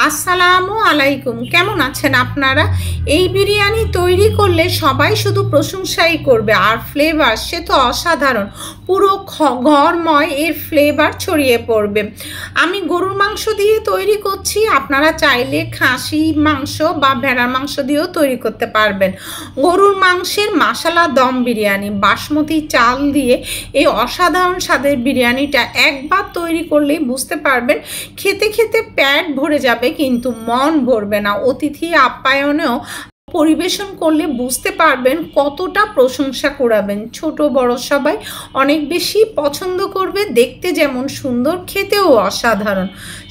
আসসালামু আলাইকুম। কেমন আছেন আপনারা? এই বিরিয়ানি তৈরি করলে সবাই শুধু প্রশংসাই করবে, আর ফ্লেভার সে তো অসাধারণ। পুরো ঘরময় এর ফ্লেভার ছড়িয়ে পড়বে। আমি গরুর মাংস দিয়ে তৈরি করছি, আপনারা চাইলে খাসি মাংস বা ভেড়ার মাংস দিয়েও তৈরি করতে পারবেন। গরুর মাংসের মশলা দম বিরিয়ানি বাসমতি চাল দিয়ে এই অসাধারণ স্বাদের বিরিয়ানিটা একবার তৈরি করলেই বুঝতে পারবেন, খেতে খেতে পেট ভরে যাবে কিন্তু মন ভরবে না। অতিথি আপ্যায়নেও পরিবেশন করলে বুঝতে পারবেন কতটা প্রশংসা কুড়াবেন। ছোট বড় সবাই অনেক বেশি পছন্দ করবে, দেখতে যেমন সুন্দর খেতেও অসাধারণ।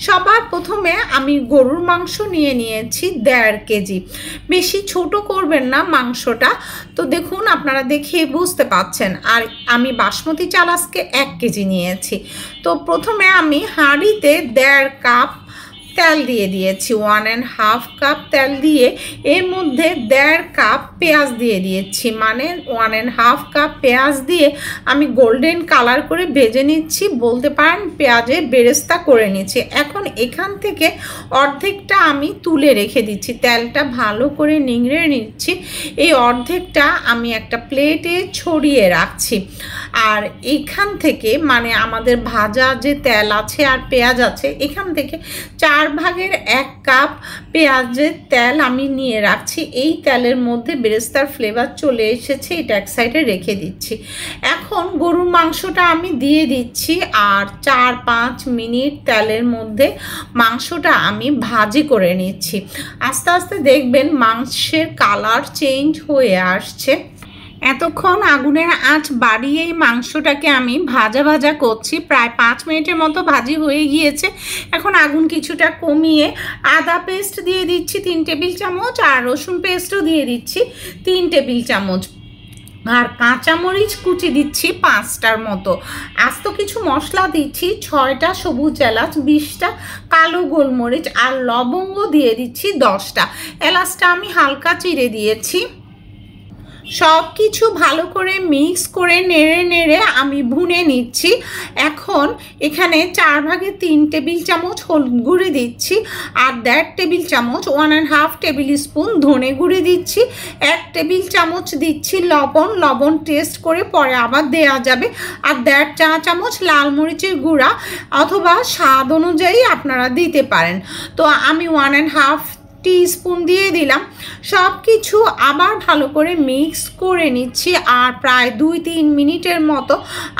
সবার প্রথমে আমি গরুর মাংস নিয়ে নিয়েছি 1.5 কেজি। বেশি ছোট করবেন না মাংসটা, তো দেখুন আপনারা দেখে বুঝতে পাচ্ছেন। আর আমি বাসমতি চাল আজকে 1 কেজি নিয়েছি। তো প্রথমে আমি হাঁড়িতে 1.5 কাপ তেল দিয়ে দিয়েছি, 1.5 কাপ তেল দিয়ে এর মধ্যে 1.5 কাপ পেঁয়াজ দিয়ে দিয়েছি, মানে 1.5 কাপ পেঁয়াজ দিয়ে আমি গোল্ডেন কালার করে ভেজে নিচ্ছি, বলতে পারেন পেঁয়াজের বেরেস্তা করে নিচ্ছি। এখন এখান থেকে অর্ধেকটা আমি তুলে রেখে দিচ্ছি, তেলটা ভালো করে নিংড়ে নিচ্ছি। এই অর্ধেকটা আমি একটা প্লেটে ছড়িয়ে রাখছি। আর এইখান থেকে মানে আমাদের ভাজা যে তেল আছে আর পেঁয়াজ আছে, এখান থেকে 4 ভাগের 1 কাপ পেঁয়াজের তেল আমি নিয়ে রাখছি। এই তেলের মধ্যে বেরেস্তার ফ্লেভার চলে এসেছে, এটা এক সাইডে রেখে দিচ্ছি। এখন গরুর মাংসটা আমি দিয়ে দিচ্ছি, আর 4-5 মিনিট তেলের মধ্যে মাংসটা আমি ভাজি করে নিচ্ছি। আস্তে আস্তে দেখবেন মাংসের কালার চেঞ্জ হয়ে আসছে। এতক্ষণ আগুনের আঁচ বাড়িয়েই মাংসটাকে আমি ভাজা ভাজা করছি, প্রায় 5 মিনিটের মতো ভাজি হয়ে গিয়েছে। এখন আগুন কিছুটা কমিয়ে আদা পেস্ট দিয়ে দিচ্ছি 3 টেবিল চামচ, আর রসুন পেস্টও দিয়ে দিচ্ছি 3 টেবিল চামচ, আর কাঁচামরিচ কুচি দিচ্ছি 5টার মতো। আস্ত কিছু মশলা দিচ্ছি, 6টা সবুজ এলাচ, 20টা কালো গোলমরিচ, আর লবঙ্গ দিয়ে দিচ্ছি 10টা। এলাচটা আমি হালকা চিড়ে দিয়েছি। সব কিছু ভালো করে মিক্স করে নেড়ে নেড়ে আমি ভুনে নিচ্ছি। এখন এখানে 4 ভাগের 3 টেবিল চামচ হলুদ গুঁড়ি দিচ্ছি, আর 1.5 টেবিল চামচ 1.5 টেবিল স্পুন ধনে গুঁড়ি দিচ্ছি, 1 টেবিল চামচ দিচ্ছি লবণ টেস্ট করে পরে আবার দেওয়া যাবে, আর 1.5 চা চামচ লাল মরিচের গুঁড়া অথবা স্বাদ অনুযায়ী আপনারা দিতে পারেন। তো আমি 1.5 টিস্পুন দিয়ে দিলাম। সব কিছু আবার ভালো করে মিক্স করে নিচ্ছি, আর প্রায় 2-3 মিনিটের মতো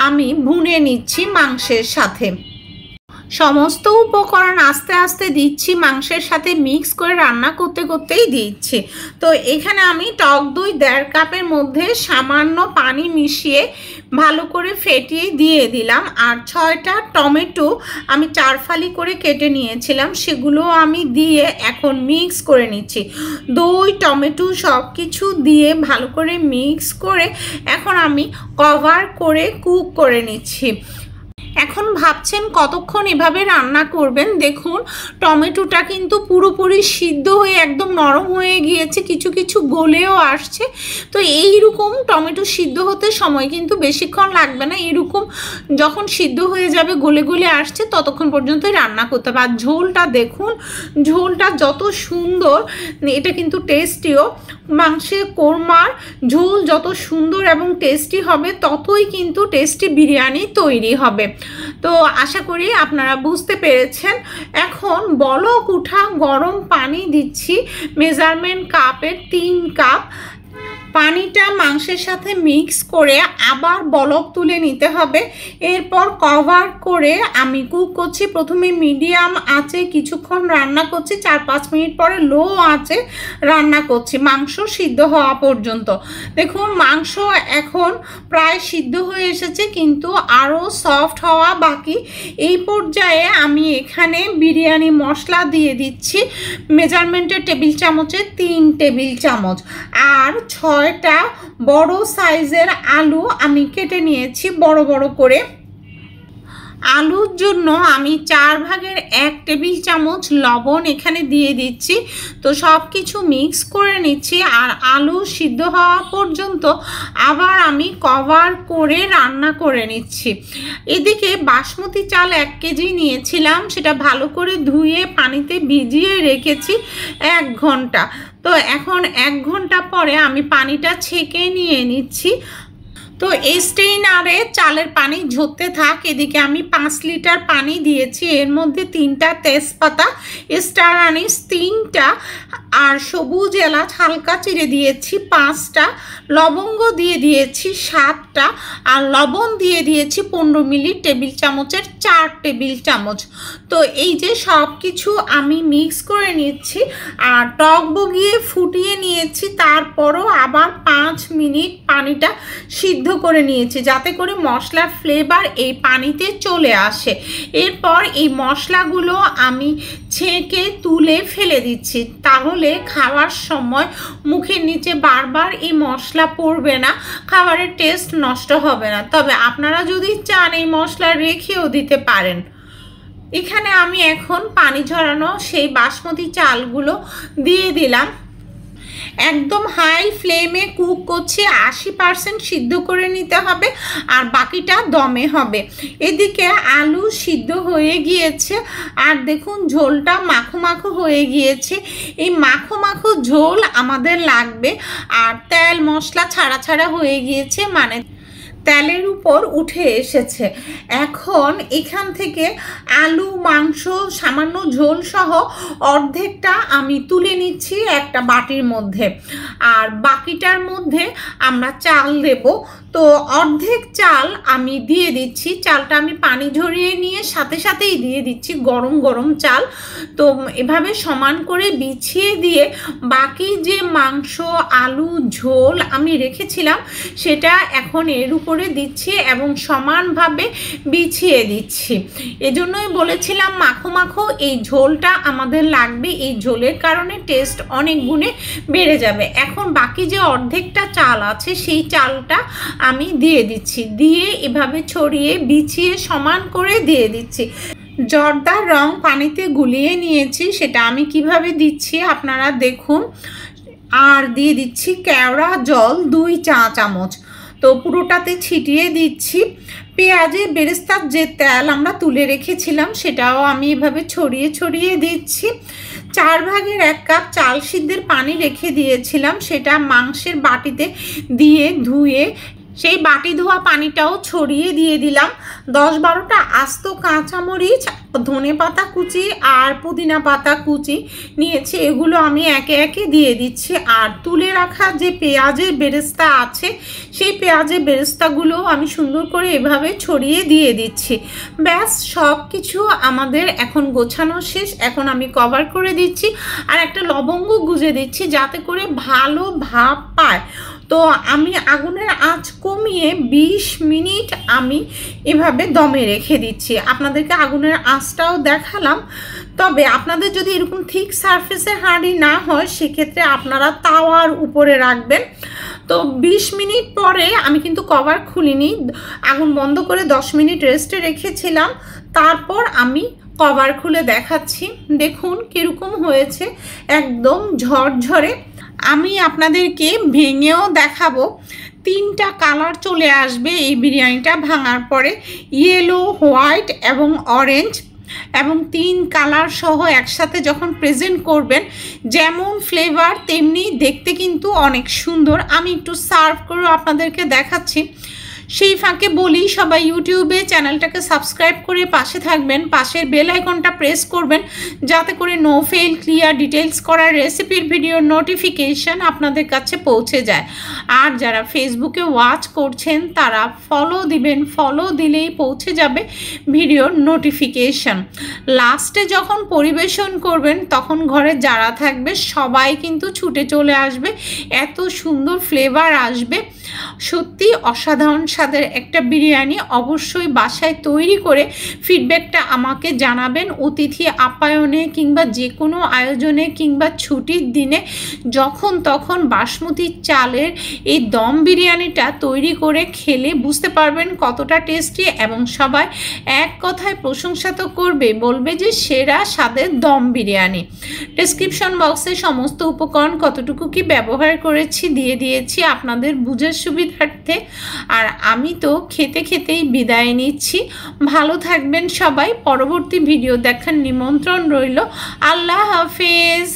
আমি ভুনে নিচ্ছি মাংসের সাথে। সমস্ত উপকরণ আস্তে আস্তে দিচ্ছি, মাংসের সাথে মিক্স করে রান্না করতে করতেই দিচ্ছি। তো এখানে আমি টক দই 1.5 কাপের মধ্যে সামান্য পানি মিশিয়ে ভালো করে ফেটিয়ে দিয়ে দিলাম, আর 6টা টমেটো আমি 4 ফালি করে কেটে নিয়েছিলাম, সেগুলো আমি দিয়ে এখন মিক্স করে নিচ্ছি। দই টমেটো সব কিছু দিয়ে ভালো করে মিক্স করে এখন আমি কভার করে কুক করে নিচ্ছি। এখন ভাবছেন কতক্ষণ এভাবে রান্না করবেন, দেখুন টমেটোটা কিন্তু পুরোপুরি সিদ্ধ হয়ে একদম নরম হয়ে গিয়েছে, কিছু কিছু গলেও আসছে। তো এইরকম টমেটো সিদ্ধ হতে সময় কিন্তু বেশিক্ষণ লাগবে না, এরকম যখন সিদ্ধ হয়ে যাবে গলে গলে আসছে ততক্ষণ পর্যন্তই রান্না করতে হবে। আর ঝোলটা দেখুন, ঝোলটা যত সুন্দর, এটা কিন্তু টেস্টিও। মাংসের কোরমার ঝোল যত সুন্দর এবং টেস্টি হবে ততই কিন্তু টেস্টি বিরিয়ানি তৈরি হবে। তো আশা করি আপনারা বুঝতে পেরেছেন। এখন বলক উঠা গরম পানি দিচ্ছি, মেজারমেন্ট কাপের 3 কাপ। পানিটা মাংসের সাথে মিক্স করে আবার বলক তুলে নিতে হবে। এরপর কভার করে আমি কুক করছি। প্রথমে মিডিয়াম আঁচে কিছুক্ষণ রান্না করছি, 4-5 মিনিট পরে লো আঁচে রান্না করছি মাংস সিদ্ধ হওয়া পর্যন্ত। দেখুন মাংস এখন প্রায় সিদ্ধ হয়ে এসেছে, কিন্তু আরও সফট হওয়া বাকি। এই পর্যায়ে আমি এখানে বিরিয়ানি মশলা দিয়ে দিচ্ছি, মেজারমেন্টের টেবিল চামচে 3 টেবিল চামচ, আর 6টা বড় সাইজের আলু আমি কেটে নিয়েছি বড় বড় করে। আলুর জন্য আমি 4 ভাগের 1 টেবিল চামচ লবণ এখানে দিয়ে দিচ্ছি। তো সব কিছু মিক্স করে নিচ্ছি, আর আলু সিদ্ধ হওয়া পর্যন্ত আবার আমি কভার করে রান্না করে নিচ্ছি। এদিকে বাসমতি চাল 1 কেজি নিয়েছিলাম, সেটা ভালো করে ধুয়ে পানিতে ভিজিয়ে রেখেছি 1 ঘন্টা। তো এখন 1 ঘন্টা পরে আমি পানিটা ছেঁকে নিয়ে নিচ্ছি। তো এই স্টেইনারে চালের পানি ঝরতে থাক। এদিকে আমি 5 লিটার পানি দিয়েছি, এর মধ্যে 3টা তেজপাতা, স্টার আনিস 3টা, আর সবুজ এলাচ হালকা চিড়ে দিয়েছি 5টা, লবঙ্গ দিয়ে দিয়েছি 7টা, আর লবণ দিয়ে দিয়েছি 15 মিলি, টেবিল চামচের 4 টেবিল চামচ। তো এই যে সব কিছু আমি মিক্স করে নিচ্ছি, আর টক বগিয়ে ফুটিয়ে নিয়েছি। তারপরও আবার 5 মিনিট পানিটা সিদ্ধ করে নিয়েছি, যাতে করে মশলার ফ্লেভার এই পানিতে চলে আসে। এরপর এই মশলাগুলো আমি ছেঁকে তুলে ফেলে দিচ্ছি, তাহলে খাওয়ার সময় মুখের নিচে বারবার এই মশলা পড়বে না, খাবারের টেস্ট নষ্ট হবে না। তবে আপনারা যদি চান এই মশলা রেখেও দিতে পারেন। এখানে আমি এখন পানি ঝরানো সেই বাসমতি চালগুলো দিয়ে দিলাম। একদম হাই ফ্লেমে কুক করছি, 80% সিদ্ধ করে নিতে হবে, আর বাকিটা দমে হবে। এদিকে আলু সিদ্ধ হয়ে গিয়েছে, আর দেখুন ঝোলটা মাখো মাখো হয়ে গিয়েছে। এই মাখো মাখো ঝোল আমাদের লাগবে, আর তেল মশলা ছাড়া ছাড়া হয়ে গিয়েছে, মানে তেলের উপর উঠে এসেছে। এখন এখান থেকে আলু মাংস সামান্য ঝোল সহ অর্ধেকটা আমি তুলে নিচ্ছি একটা বাটির মধ্যে, আর বাকিটার মধ্যে আমরা চাল দেব। তো অর্ধেক চাল আমি দিয়ে দিচ্ছি, চালটা আমি পানি ঝরিয়ে নিয়ে সাথে সাথেই দিয়ে দিচ্ছি, গরম গরম চাল। তো এভাবে সমান করে বিছিয়ে দিয়ে বাকি যে মাংস আলু ঝোল আমি রেখেছিলাম সেটা এখন এর উপরে দিচ্ছি এবং সমানভাবে বিছিয়ে দিচ্ছি। এজন্যই বলেছিলাম মাখো মাখো এই ঝোলটা আমাদের লাগবে, এই ঝোলের কারণে টেস্ট অনেক গুণে বেড়ে যাবে। এখন বাকি যে অর্ধেকটা চাল আছে সেই চালটা আমি দিয়ে দিচ্ছি, দিয়ে এভাবে ছড়িয়ে বিছিয়ে সমান করে দিয়ে দিচ্ছি। জর্দার রং পানিতে গুলিয়ে নিয়েছি, সেটা আমি কিভাবে দিচ্ছি আপনারা দেখুন। আর দিয়ে দিচ্ছি কেওড়া জল 2 চা চামচ, তো পুরোটাতে ছিটিয়ে দিচ্ছি। পেঁয়াজের বেরেস্তার যে তেল আমরা তুলে রেখেছিলাম সেটাও আমি এভাবে ছড়িয়ে ছড়িয়ে দিচ্ছি। 4 ভাগের 1 কাপ চাল সিদ্ধের পানি রেখে দিয়েছিলাম, সেটা মাংসের বাটিতে দিয়ে ধুয়ে সেই বাটি ধোয়া পানিটাও ছড়িয়ে দিয়ে দিলাম। 10-12টা আস্ত কাঁচামরিচ, ধনেপাতা কুচি আর পুদিনা পাতা কুচি নিয়েছি, এগুলো আমি একে একে দিয়ে দিচ্ছি। আর তুলে রাখা যে পেঁয়াজের বেরেস্তা আছে সেই পেঁয়াজের বেরেস্তাগুলো আমি সুন্দর করে এভাবে ছড়িয়ে দিয়ে দিচ্ছি। ব্যাস সব কিছু আমাদের এখন গোছানো শেষ। এখন আমি কভার করে দিচ্ছি আর একটা লবঙ্গ গুজে দিচ্ছি, যাতে করে ভালো ভাপ পায়। তো আমি আগুনের আঁচ কমিয়ে 20 মিনিট আমি এভাবে দমে রেখে দিচ্ছি। আপনাদেরকে আগুনের আঁচটাও দেখালাম। তবে আপনাদের যদি এরকম থিক সারফেসের হাঁড়ি না হয় সেক্ষেত্রে আপনারা তাওয়ার উপরে রাখবেন। তো 20 মিনিট পরে আমি কিন্তু কভার খুলিনি, আগুন বন্ধ করে 10 মিনিট রেস্টে রেখেছিলাম। তারপর আমি কভার খুলে দেখাচ্ছি, দেখুন কীরকম হয়েছে, একদম ঝরঝরে। আমি আপনাদেরকে ভেঙেও দেখাবো, 3টা কালার চলে আসবে এই বিরিয়ানিটা ভাঙার পরে, ইয়েলো, হোয়াইট এবং অরেঞ্জ, এবং 3 কালার সহ একসাথে যখন প্রেজেন্ট করবেন যেমন ফ্লেভার তেমনি দেখতে কিন্তু অনেক সুন্দর। আমি একটু সার্ভ করে আপনাদেরকে দেখাচ্ছি। সেই ফাঁকে বলি, সবাই ইউটিউবে চ্যানেলটাকে সাবস্ক্রাইব করে পাশে থাকবেন, পাশের বেল আইকনটা প্রেস করবেন, যাতে করে নো ফেল ক্লিয়ার ডিটেলস করার রেসিপির ভিডিওর নোটিফিকেশান আপনাদের কাছে পৌঁছে যায়। আর যারা ফেসবুকে ওয়াচ করছেন তারা ফলো দিবেন, ফলো দিলেই পৌঁছে যাবে ভিডিওর নোটিফিকেশান। লাস্টে যখন পরিবেশন করবেন তখন ঘরে যারা থাকবে সবাই কিন্তু ছুটে চলে আসবে, এত সুন্দর ফ্লেভার আসবে, সত্যি অসাধারণ স্বাদের একটা বিরিয়ানি অবশ্যই বাসায় তৈরি করে ফিডব্যাকটা আমাকে জানাবেন। অতিথি আপ্যায়নে কিংবা যে কোনো আয়োজনে কিংবা ছুটির দিনে যখন তখন বাসমতি চালের এই দম বিরিয়ানিটা তৈরি করে খেলে বুঝতে পারবেন কতটা টেস্টি, এবং সবাই এক কথায় প্রশংসা তো করবে, বলবে যে সেরা স্বাদের দম বিরিয়ানি। ডেসক্রিপশন বক্সে সমস্ত উপকরণ কতটুকু কি ব্যবহার করেছি দিয়ে দিয়েছি আপনাদের বুঝার সুবিধার্থে। আর আমি তো খেতে খেতেই বিদায় নিচ্ছি। ভালো থাকবেন সবাই। পরবর্তী ভিডিও দেখার নিমন্ত্রণ রইল। আল্লাহ হাফেজ।